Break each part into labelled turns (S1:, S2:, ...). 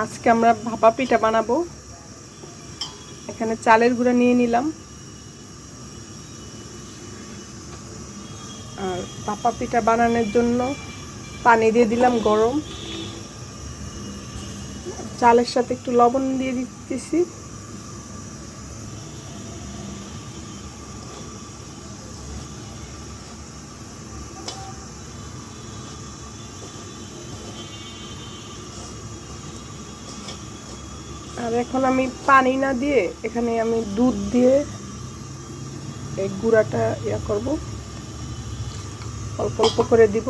S1: আজকে আমরা ভাপা পিঠা বানাবো। এখানে চালের গুঁড়া নিয়ে নিলাম আর ভাপা পিঠা বানানোর জন্য পানি দিয়ে দিলাম গরম। চালের সাথে একটু লবণ দিয়ে দিতেছি। আর এখন আমি পানি না দিয়ে এখানে আমি দুধ দিয়ে এই গুঁড়াটা করব, অল্প অল্প করে দিব।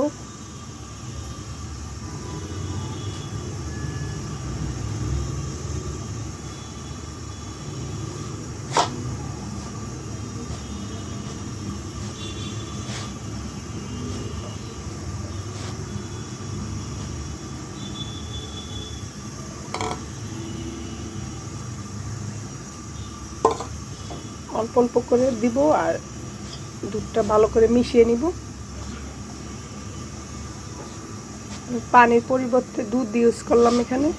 S1: অল্প অল্প করে দিব আর দুধটা ভালো করে মিশিয়ে নিব। পানির পরিবর্তে দুধ ইউজ করলাম এখানে।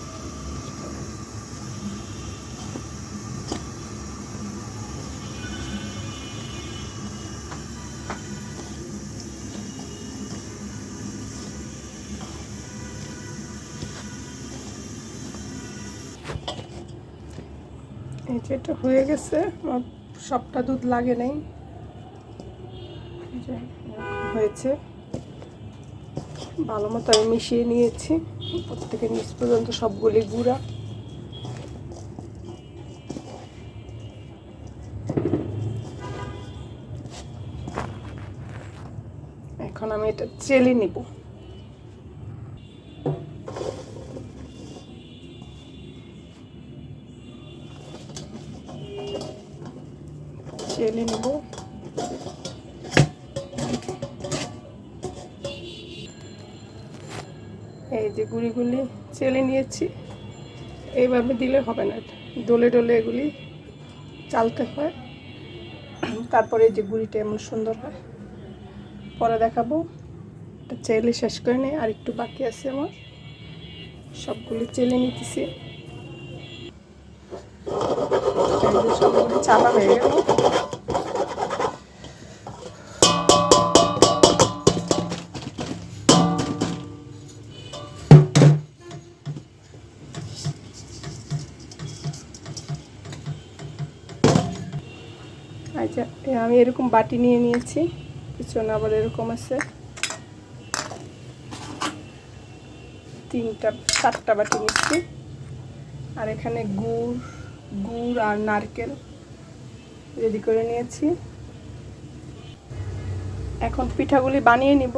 S1: এই যে এটা হয়ে গেছে, সবটা দুধ লাগে নাই, হয়েছে ভালো মতো আমি মিশিয়ে নিয়েছি উপর থেকে নিচ পর্যন্ত সবগুলি গুঁড়া। এখন আমি এটা চেলে নিব। চেলে নিব। এই যে গুঁড়িগুলি চেলে নিয়েছি। এইভাবে দিলে হবে না, ডলে ডলে এগুলি চালতে হয়, তারপরে যে গুঁড়িটা এমন সুন্দর হয়। পরে দেখাবো। এটা চেলে শেষ করে নিই, আর একটু বাকি আছে আমার। সবগুলি চেলে নিতেছি। সবগুলি চালা হয়ে গেল। আচ্ছা, আমি এরকম বাটি নিয়ে নিয়েছি, পিছনে আবার এরকম আছে 4টা বাটি নিচ্ছি। আর এখানে গুড় আর নারকেল রেডি করে নিয়েছি। এখন পিঠাগুলি বানিয়ে নিব।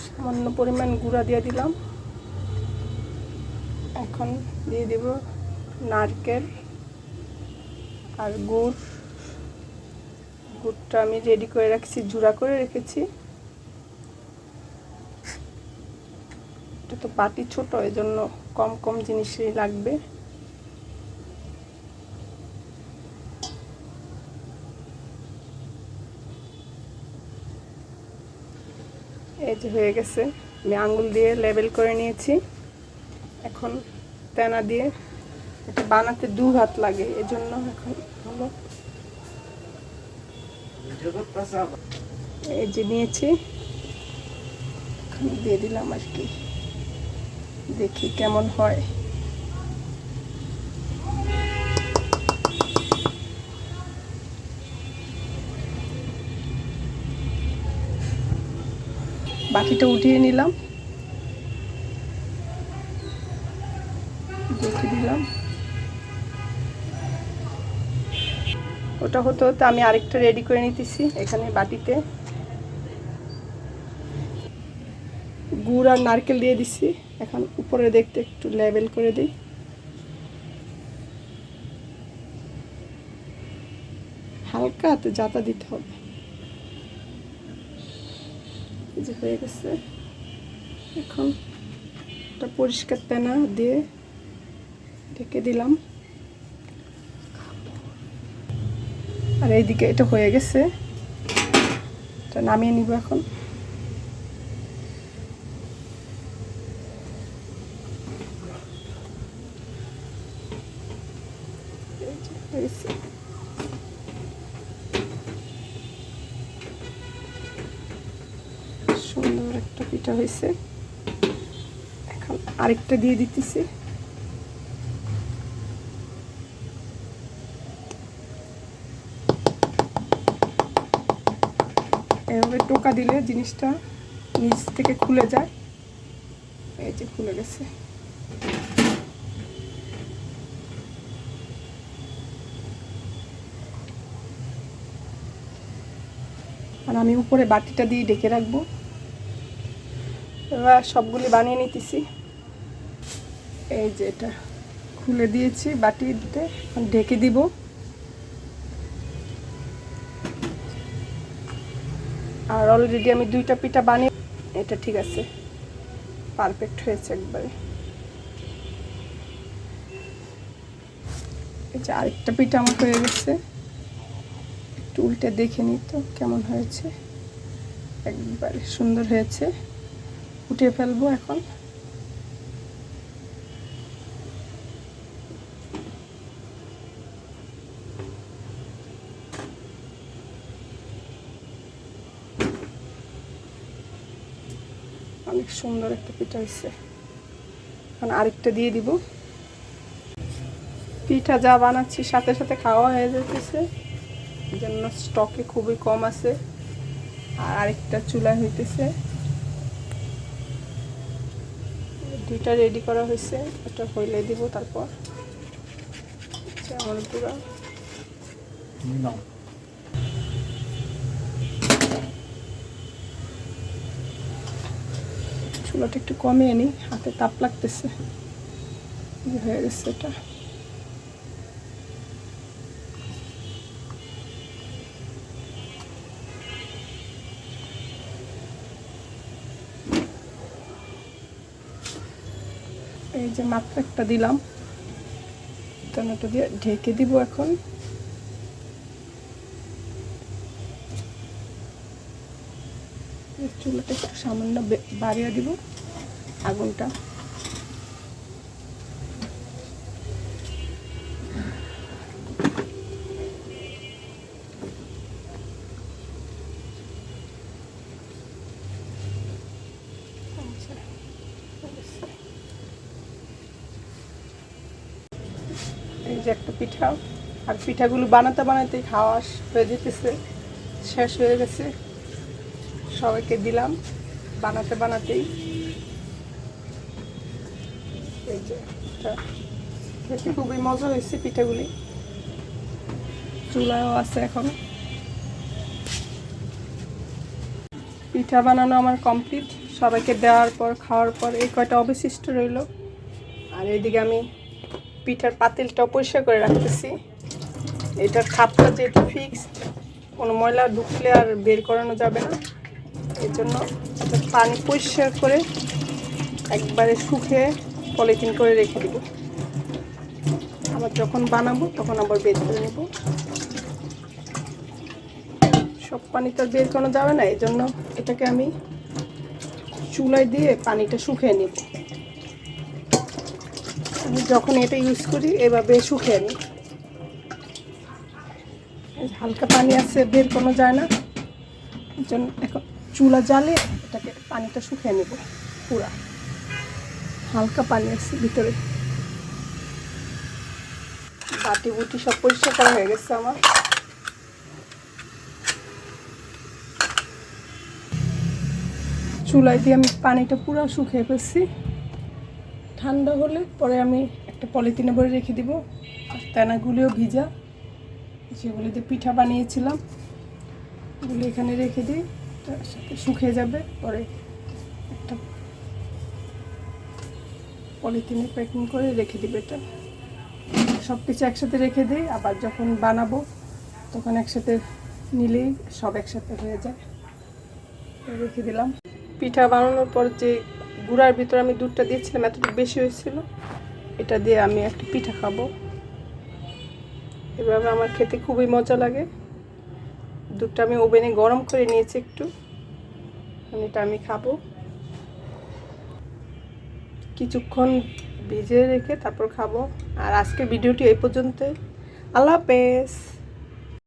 S1: সামান্য পরিমাণ গুঁড়া দিয়ে দিলাম। এখন দিয়ে দিব নারকেল আর গুড়টা আমি রেডি করে রাখছি, জুড়া করে রেখেছি। এটা তো বাটি ছোট, এই জন্য কম কম জিনিসই লাগবে। এই যে হয়ে গেছে, আমি আঙ্গুল দিয়ে লেবেল করে নিয়েছি। এখন তেনা দিয়ে, এটা বানাতে 2 হাত লাগে, এজন্য এখন হলো এই যে নিয়েছি, এখন দিয়ে দিলাম আর কি, দেখি কেমন হয়। বাকিটা উঠিয়ে নিলাম, দেখে দিলাম। ওটা হতে হতে আমি আরেকটা রেডি করে নিতেছি। এখানে বাটিতে গুড় আর নারকেল দিয়ে দিচ্ছি। এখন উপরে দেখতে একটু লেবেল করে দিই। হালকা হাতে জাতা দিতে হবে। এই যে হয়ে গেছে। এখন একটা পরিষ্কার তেনা দিয়ে ঢেকে দিলাম। আর এইদিকে এটা হয়ে গেছে, এটা নামিয়ে নিব এখন। হয়েছে। সুন্দর একটা পিঠা হয়েছে। এখন আরেকটা দিয়ে দিতেছি। এভাবে টোকা দিলে জিনিসটা নিচ থেকে খুলে যায়। এই যে খুলে গেছে। আর আমি উপরে বাটিটা দিয়ে ঢেকে রাখবো। এবার সবগুলি বানিয়ে নিতেছি। এই যে এটা খুলে দিয়েছি বাটিতে, ঢেকে দিব। আর অলরেডি আমি 2টা পিঠা বানিয়ে, এটা ঠিক আছে, পারফেক্ট হয়েছে একবারে। এই যে আরেকটা পিঠা আমার হয়ে গেছে, একটু উল্টে দেখে নিই তো কেমন হয়েছে। একবারে সুন্দর হয়েছে। উঠিয়ে ফেলবো এখন। অনেক সুন্দর একটা পিঠা হয়েছে। এখন আরেকটা দিয়ে দিব। পিঠা যা বানাচ্ছি সাথে সাথে খাওয়া হয়ে যেতেছে, এই জন্য স্টকে খুবই কম আছে। আর আরেকটা চুলায় হইতেছে। 2টা রেডি করা হয়েছে, এটা হইলে দিব। তারপর আমার পুরো চুলাটা একটু কমিয়ে নিই, হাতে তাপ লাগতেছে। হয়ে গেছে এটা। এই যে মাত্র একটা দিলাম, টমেটো দিয়ে ঢেকে দিব। এখন চুলাটা একটু সামান্য বাড়িয়ে দিব আগুনটা। এই যে একটা পিঠা, আর পিঠাগুলো বানাতে বানাতে খাওয়া হয়ে যেতেছে, শেষ হয়ে গেছে। সবাইকে দিলাম বানাতে বানাতেই। এই যে খেতে খুবই মজা হয়েছে পিঠাগুলি। চুলাও আছে এখন। পিঠা বানানো আমার কমপ্লিট। সবাইকে দেওয়ার পর খাওয়ার পর এই কয়টা অবশিষ্ট রইল। আর এইদিকে আমি পিঠার পাতিলটাও পরিষ্কার করে রাখতেছি। এটার খাপটা যেহেতু ফিক্সড, কোনো ময়লা ঢুকলে আর বের করানো যাবে না, এই জন্য এটা পানি পরিষ্কার করে একবারে শুকিয়ে পলিথিন করে রেখে দিব। আবার যখন বানাবো তখন আবার বের করে নেব। সব পানি তো বের করানো যাবে না, এই জন্য এটাকে আমি চুলায় দিয়ে পানিটা শুকিয়ে নেব। আমি যখন এটা ইউজ করি এভাবে শুকিয়ে নিই। হালকা পানি আছে, বের করানো যায় না, এই জন্য এখন চুলা জ্বালিয়ে এটাকে পানিটা শুকিয়ে নেব। পুরা হালকা পানি আছে ভিতরে। বাটি বুটি সব পরিষ্কার করা হয়ে গেছে আমার। চুলায় দিয়ে আমি পানিটা পুরো শুকিয়ে ফেলছি। ঠান্ডা হলে পরে আমি একটা পলিথিনে ভরে রেখে দিব। আর তেনাগুলিও ভিজা, যেগুলিতে পিঠা বানিয়েছিলাম এগুলি এখানে রেখে দিই, তার সাথে শুকিয়ে যাবে। পরে একটা পলিথিনে প্যাকিং করে রেখে দিবে। এটা সব কিছু একসাথে রেখে দিই, আবার যখন বানাবো তখন একসাথে নিলেই সব একসাথে হয়ে যায়। রেখে দিলাম। পিঠা বানানোর পর যে গুঁড়ার ভিতরে আমি দুধটা দিয়েছিলাম এতটুকু বেশি হয়েছিল, এটা দিয়ে আমি একটা পিঠা খাবো। এভাবে আমার খেতে খুবই মজা লাগে। দুধটা আমি ওভেনে গরম করে নিয়েছি একটু, এটা আমি খাবো। কিছুক্ষণ ভিজিয়ে রেখে তারপর খাবো। আর আজকের ভিডিওটি এই পর্যন্তই। আল্লাহ হাফেজ।